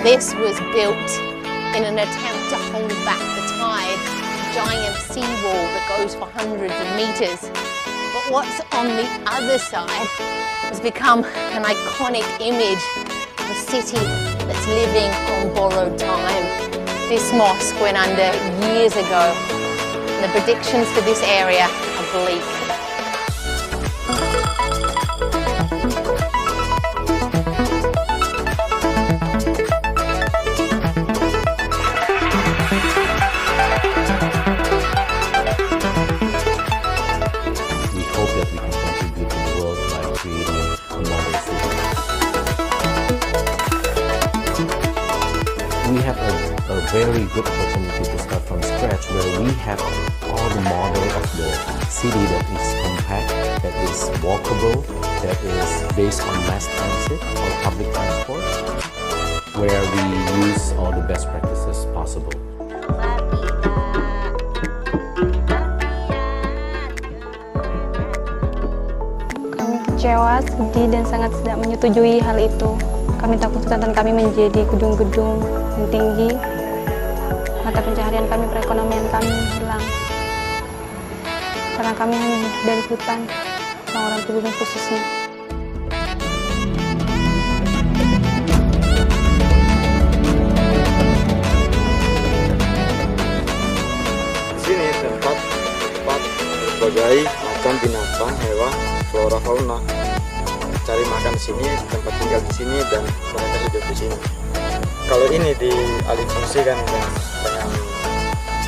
This was built in an attempt to hold back the tide, a giant seawall that goes for hundreds of meters. But what's on the other side has become an iconic image of a city that's living on borrowed time. This mosque went under years ago, and the predictions for this area are bleak. We have a very good opportunity to start from scratch, where we have all the model of the city that is compact, that is walkable, that is based on mass transit or public transport, where we use all the best practices possible. Kami kecewa, sedih, dan sangat tidak menyetujui hal itu. Kami takut kesehatan kami menjadi gedung-gedung yang tinggi, mata pencaharian kami, perekonomian kami hilang. Karena kami hanya dari hutan, orang-orang pribumi khususnya. Di sini tempat berbagai macam binatang, hewan, flora, fauna. Cari makan di sini, tempat tinggal di sini, dan mereka hidup di sini. Kalau ini dialihfungsikan dengan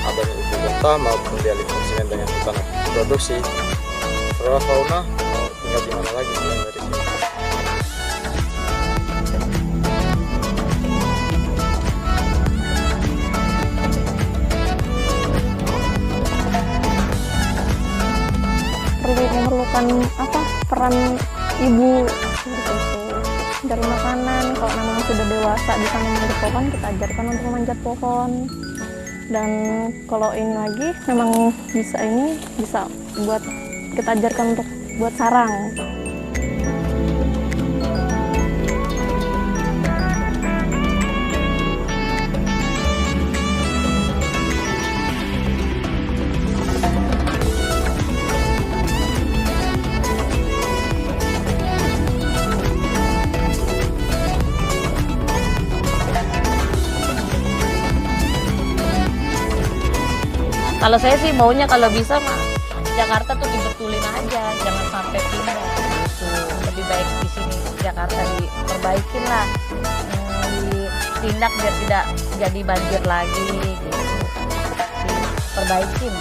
adanya ibu kota maupun dialihfungsikan dengan hutan produksi, flora fauna mau tinggal di mana lagi selain dari sini. Memerlukan peran ibu dari makanan. Kalau memang sudah dewasa bisa memanjat pohon, kita ajarkan untuk memanjat pohon. Dan kalau ini lagi memang bisa buat kita ajarkan untuk buat sarang. Kalau saya sih maunya kalau bisa mah Jakarta tuh dibetulin aja, jangan sampai pindah gitu. Lebih baik di sini Jakarta diperbaikin lah, ditindak biar tidak jadi banjir lagi gitu. Diperbaikin.